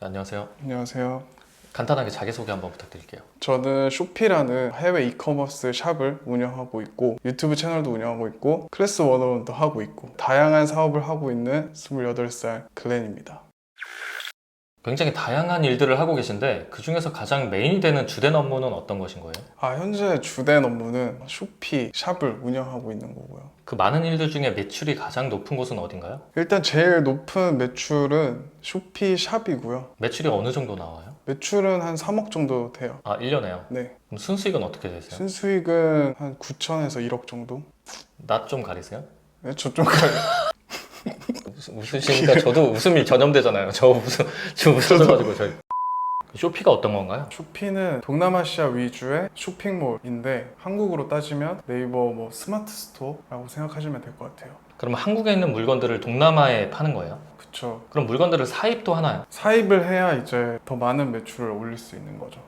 안녕하세요. 안녕하세요. 간단하게 자기소개 한번 부탁드릴게요. 저는 쇼피라는 해외 이커머스 샵을 운영하고 있고 유튜브 채널도 운영하고 있고 클래스 101도 하고 있고 다양한 사업을 하고 있는 28살 글렌입니다. 굉장히 다양한 일들을 하고 계신데 그 중에서 가장 메인이 되는 주된 업무는 어떤 것인 거예요? 현재 주된 업무는 쇼피 샵을 운영하고 있는 거고요. 그 많은 일들 중에 매출이 가장 높은 곳은 어딘가요? 일단 제일 높은 매출은 쇼피 샵이고요. 매출이 어느 정도 나와요? 매출은 한 3억 정도 돼요. 1년에요. 네. 그럼 순수익은 어떻게 되세요? 순수익은 한 9천에서 1억 정도? 낯 좀 가리세요? 네, 저좀 가요. 웃으시니까 저도 웃음이 전염되잖아요. 저 웃어가지고 저희. 쇼피가 어떤 건가요? 쇼피는 동남아시아 위주의 쇼핑몰인데 한국으로 따지면 네이버 스마트 스토어라고 생각하시면 될 것 같아요. 그럼 한국에 있는 물건들을 동남아에 파는 거예요? 그쵸. 그럼 물건들을 사입도 하나요? 사입을 해야 이제 더 많은 매출을 올릴 수 있는 거죠.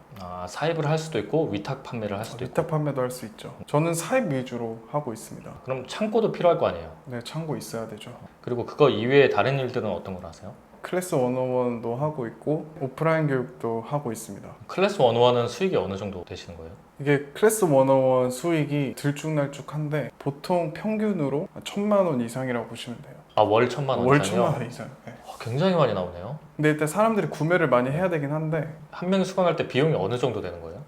사입을 할 수도 있고 위탁 판매를 할 수도 있고. 위탁 판매도 할 수 있죠. 저는 사입 위주로 하고 있습니다. 그럼 창고도 필요할 거 아니에요? 네, 창고 있어야 되죠. 그리고 그거 이외에 다른 일들은 어떤 걸 하세요? 클래스 101도 하고 있고 오프라인 교육도 하고 있습니다. 클래스 101은 수익이 어느 정도 되시는 거예요? 이게 클래스 101 수익이 들쭉날쭉한데 보통 평균으로 1,000만 원 이상이라고 보시면 돼요. 월 1,000만 원 월 이상이요? 1,000만 원 이상. 네. 굉장히 많이 나오네요. 근데 일단 사람들이 구매를 많이 해야 되긴 한데 한 명이 수강할 때 비용이 어느 정도 되는 거예요?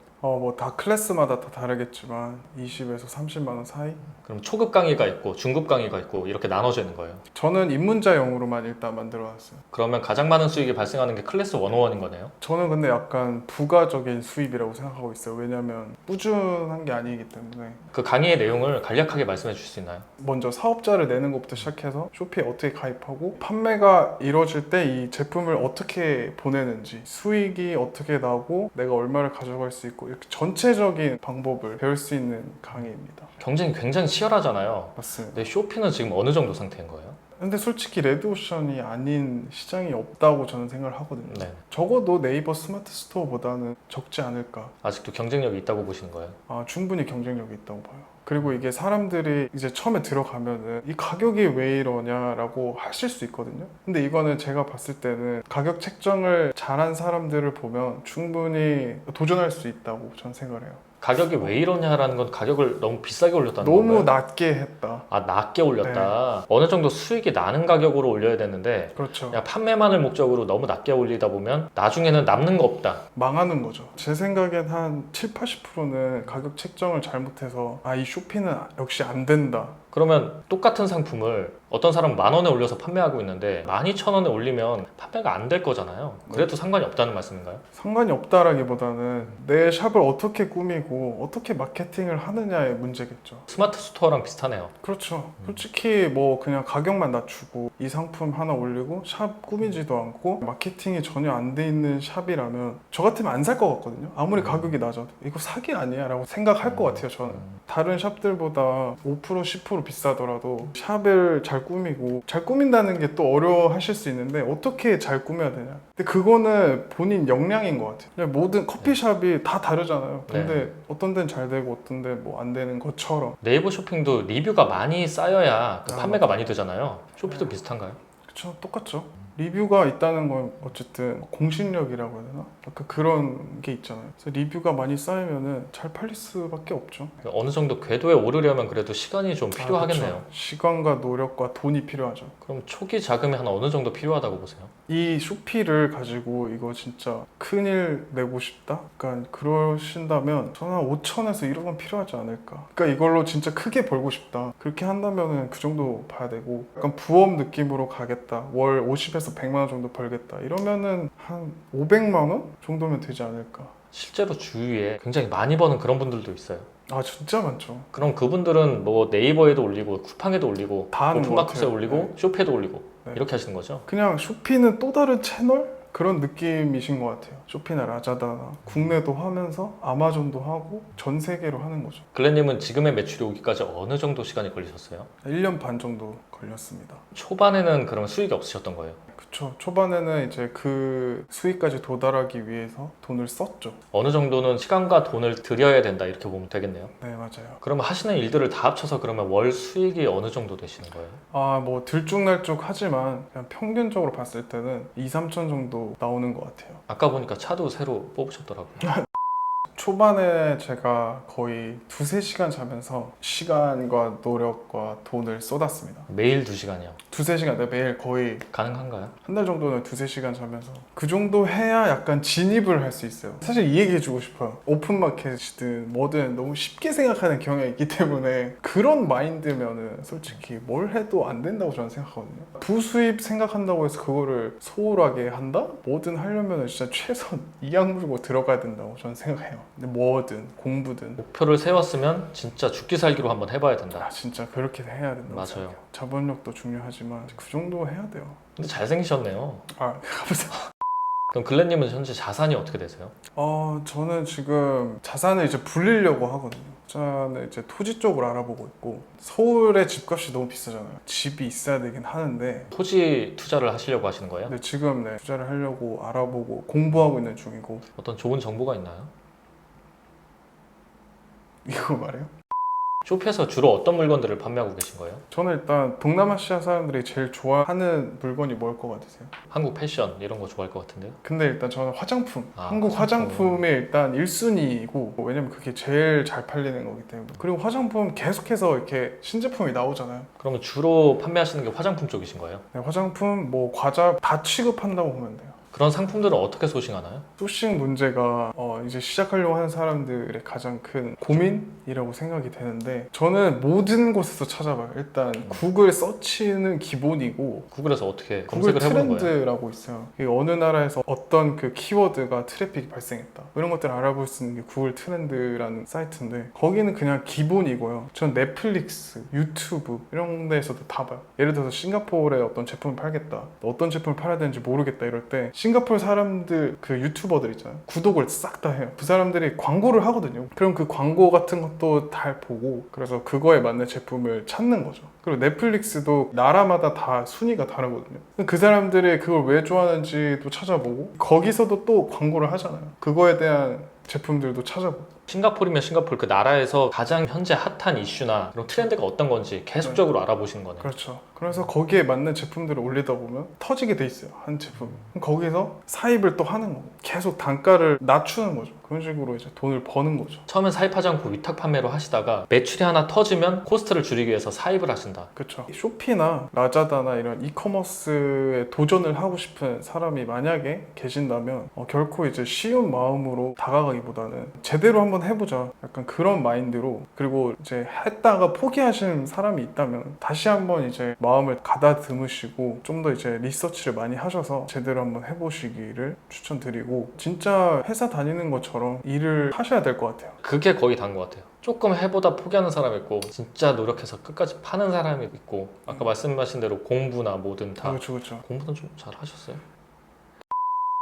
다 클래스마다 다 다르겠지만 20에서 30만 원 사이? 그럼 초급 강의가 있고 중급 강의가 있고 이렇게 나눠져 있는 거예요? 저는 입문자용으로만 일단 만들어놨어요. 그러면 가장 많은 수익이 발생하는 게 클래스 101인 거네요? 저는 근데 약간 부가적인 수입이라고 생각하고 있어요. 왜냐면 꾸준한 게 아니기 때문에. 그 강의의 내용을 간략하게 말씀해 주실 수 있나요? 먼저 사업자를 내는 것부터 시작해서 쇼피에 어떻게 가입하고 판매가 이루어질 때 이 제품을 어떻게 보내는지 수익이 어떻게 나고 내가 얼마를 가져갈 수 있고 이렇게 전체적인 방법을 배울 수 있는 강의입니다. 경쟁이 굉장히 치열하잖아요. 맞습니다. 근데 쇼피는 지금 어느 정도 상태인 거예요? 근데 솔직히 레드오션이 아닌 시장이 없다고 저는 생각을 하거든요. 네. 적어도 네이버 스마트 스토어보다는 적지 않을까. 아직도 경쟁력이 있다고 보시는 거예요? 충분히 경쟁력이 있다고 봐요. 그리고 이게 사람들이 이제 처음에 들어가면은 이 가격이 왜 이러냐라고 하실 수 있거든요. 근데 이거는 제가 봤을 때는 가격 책정을 잘한 사람들을 보면 충분히 도전할 수 있다고 저는 생각을 해요. 가격이 왜 이러냐라는 건 가격을 너무 비싸게 올렸다는 너무 건가요? 낮게 했다. 낮게 올렸다. 어느 정도 수익이 나는 가격으로 올려야 되는데 그렇죠. 그냥 판매만을 목적으로 너무 낮게 올리다 보면 나중에는 남는 거 없다. 망하는 거죠. 제 생각엔 한 7, 80%는 가격 책정을 잘못해서 이 쇼피는 역시 안 된다. 그러면 똑같은 상품을 어떤 사람은 10,000원에 올려서 판매하고 있는데 12,000원에 올리면 판매가 안 될 거잖아요. 그래도 상관이 없다는 말씀인가요? 상관이 없다라기보다는 내 샵을 어떻게 꾸미고 어떻게 마케팅을 하느냐의 문제겠죠. 스마트 스토어랑 비슷하네요. 그렇죠. 솔직히 그냥 가격만 낮추고 이 상품 하나 올리고 샵 꾸미지도 않고 마케팅이 전혀 안 돼 있는 샵이라면 저 같으면 안 살 것 같거든요. 아무리 가격이 낮아도 이거 사기 아니야 라고 생각할 것 같아요. 저는 다른 샵들보다 5% 10% 비싸더라도 샵을 잘 꾸미고 잘 꾸민다는 게 또 어려워하실 수 있는데 어떻게 잘 꾸며야 되냐. 근데 그거는 본인 역량인 것 같아요. 그냥 모든 커피샵이 다 다르잖아요. 근데 어떤 데는 잘 되고 어떤 데 안 되는 것처럼. 네이버 쇼핑도 리뷰가 많이 쌓여야 판매가 많이 되잖아요. 쇼피도 비슷한가요? 그쵸, 똑같죠. 리뷰가 있다는 건 어쨌든 공신력이라고 해야 되나? 약간 그런 게 있잖아요. 그래서 리뷰가 많이 쌓이면은 잘 팔릴 수밖에 없죠. 어느 정도 궤도에 오르려면 그래도 시간이 좀 필요하겠네요. 그쵸. 시간과 노력과 돈이 필요하죠. 그럼 초기 자금이 한 어느 정도 필요하다고 보세요? 이 쇼피를 가지고 이거 진짜 큰일 내고 싶다? 약간 그러신다면 저는 한 5천에서 1억은 필요하지 않을까. 그러니까 이걸로 진짜 크게 벌고 싶다. 그렇게 한다면은 그 정도 봐야 되고 약간 부업 느낌으로 가겠다. 월 50에서 100만 원 정도 벌겠다. 이러면은 한 500만 원 정도면 되지 않을까. 실제로 주위에 굉장히 많이 버는 그런 분들도 있어요. 진짜 많죠. 그럼 그분들은 네이버에도 올리고 쿠팡에도 올리고 다 하는 것 오픈마켓에 같아요. 올리고 네. 쇼피에도 올리고 네. 이렇게 하시는 거죠? 그냥 쇼피는 또 다른 채널? 그런 느낌이신 것 같아요. 쇼피나 라자다나 국내도 하면서 아마존도 하고 전 세계로 하는 거죠. 글렌님은 지금의 매출이 오기까지 어느 정도 시간이 걸리셨어요? 1년 반 정도 걸렸습니다. 초반에는 그러면 수익이 없으셨던 거예요? 그쵸. 초반에는 이제 그 수익까지 도달하기 위해서 돈을 썼죠. 어느 정도는 시간과 돈을 들여야 된다 이렇게 보면 되겠네요. 네, 맞아요. 그러면 하시는 일들을 다 합쳐서 그러면 월 수익이 어느 정도 되시는 거예요? 뭐 들쭉날쭉 하지만 그냥 평균적으로 봤을 때는 2, 3천 정도 나오는 것 같아요. 아까 보니까 차도 새로 뽑으셨더라고요. 초반에 제가 거의 2-3시간 자면서 시간과 노력과 돈을 쏟았습니다. 매일 2시간이요. 2-3시간, 네, 매일 거의 가능한가요? 한 달 정도는 2-3시간 자면서 그 정도 해야 약간 진입을 할 수 있어요. 사실 이 얘기 해주고 싶어요. 오픈마켓이든 뭐든 너무 쉽게 생각하는 경향이 있기 때문에 그런 마인드면은 솔직히 뭘 해도 안 된다고 저는 생각하거든요. 부수입 생각한다고 해서 그거를 소홀하게 한다? 뭐든 하려면 진짜 최선 이악 물고 들어가야 된다고 저는 생각해요. 근데 뭐든 공부든 목표를 세웠으면 진짜 죽기 살기로 한번 해봐야 된다. 진짜 그렇게 해야 된다고 맞아요. 생각해요. 자본력도 중요하지만 그 정도 해야 돼요. 근데 잘생기셨네요. 감사합니다. 그럼 글렌님은 현재 자산이 어떻게 되세요? 저는 지금 자산을 이제 불리려고 하거든요. 저는 이제 토지 쪽을 알아보고 있고 서울의 집값이 너무 비싸잖아요. 집이 있어야 되긴 하는데 토지 투자를 하시려고 하시는 거예요? 근데 지금 투자를 하려고 알아보고 공부하고 있는 중이고 어떤 좋은 정보가 있나요? 이거 말해요? 쇼피에서 주로 어떤 물건들을 판매하고 계신 거예요? 저는 일단 동남아시아 사람들이 제일 좋아하는 물건이 뭘 것 같으세요? 한국 패션 이런 거 좋아할 것 같은데요? 근데 일단 저는 화장품 한국 화장품. 화장품이 일단 1순위이고 왜냐면 그게 제일 잘 팔리는 거기 때문에 그리고 화장품 계속해서 이렇게 신제품이 나오잖아요. 그러면 주로 판매하시는 게 화장품 쪽이신 거예요? 네, 화장품, 뭐 과자 다 취급한다고 보면 돼요. 그런 상품들은 어떻게 소싱하나요? 소싱 문제가 이제 시작하려고 하는 사람들의 가장 큰 고민이라고 생각이 되는데 저는 모든 곳에서 찾아봐요. 일단 구글 서치는 기본이고 구글에서 어떻게 구글 검색을 해보는 거예요? 트렌드라고 있어요. 이게 어느 나라에서 어떤 그 키워드가 트래픽이 발생했다. 이런 것들을 알아볼 수 있는 게 구글 트렌드라는 사이트인데 거기는 그냥 기본이고요. 전 넷플릭스, 유튜브 이런 데에서도 다 봐요. 예를 들어서 싱가포르에 어떤 제품을 팔겠다. 어떤 제품을 팔아야 되는지 모르겠다 이럴 때 싱가포르 사람들 그 유튜버들 있잖아요. 구독을 싹 다 해요. 그 사람들이 광고를 하거든요. 그럼 그 광고 같은 것도 다 보고 그래서 그거에 맞는 제품을 찾는 거죠. 그리고 넷플릭스도 나라마다 다 순위가 다르거든요. 그 사람들이 그걸 왜 좋아하는지도 찾아보고 거기서도 또 광고를 하잖아요. 그거에 대한 제품들도 찾아보고 싱가포르면 싱가포르 그 나라에서 가장 현재 핫한 이슈나 그런 트렌드가 어떤 건지 계속적으로 알아보시는 거네요. 그렇죠. 그래서 거기에 맞는 제품들을 올리다 보면 터지게 돼 있어요. 한 제품. 거기서 사입을 또 하는 거고 계속 단가를 낮추는 거죠. 그런 식으로 이제 돈을 버는 거죠. 처음엔 사입하지 않고 위탁 판매로 하시다가 매출이 하나 터지면 코스트를 줄이기 위해서 사입을 하신다. 그렇죠. 쇼피나 라자다나 이런 이커머스에 도전을 하고 싶은 사람이 만약에 계신다면 결코 이제 쉬운 마음으로 다가가기보다는 제대로 한번 해보자. 약간 그런 마인드로 그리고 이제 했다가 포기하시는 사람이 있다면 다시 한번 이제 마음을 가다듬으시고 좀 더 이제 리서치를 많이 하셔서 제대로 한번 해보시기를 추천드리고 진짜 회사 다니는 것처럼 일을 하셔야 될 것 같아요. 그게 거의 다인 것 같아요. 조금 해보다 포기하는 사람이 있고 진짜 노력해서 끝까지 파는 사람이 있고 아까 말씀하신 대로 공부나 뭐든 다 그렇죠, 그렇죠. 공부는 좀 잘 하셨어요?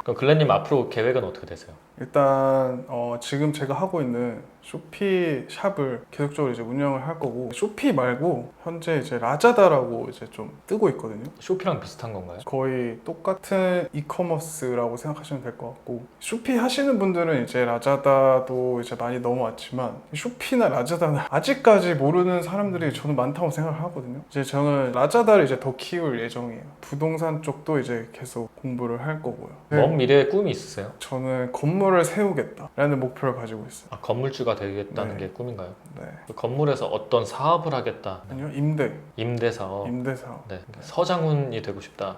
그럼 글렌님 앞으로 계획은 어떻게 되세요? 일단 지금 제가 하고 있는 쇼피 샵을 계속적으로 이제 운영을 할 거고 쇼피 말고 현재 이제 라자다라고 이제 좀 뜨고 있거든요. 쇼피랑 비슷한 건가요? 거의 똑같은 이커머스라고 생각하시면 될 것 같고 쇼피 하시는 분들은 이제 라자다도 이제 많이 넘어왔지만 쇼피나 라자다는 아직까지 모르는 사람들이 저는 많다고 생각을 하거든요. 이제 저는 라자다를 이제 더 키울 예정이에요. 부동산 쪽도 이제 계속 공부를 할 거고요. 먼 미래에 꿈이 있으세요? 저는 건물을 세우겠다라는 목표를 가지고 있어요. 건물주가 되겠다는 네. 게 꿈인가요? 네. 그 건물에서 어떤 사업을 하겠다. 아니요, 임대 사업. 임대 사업. 네. 서장훈이 되고 싶다.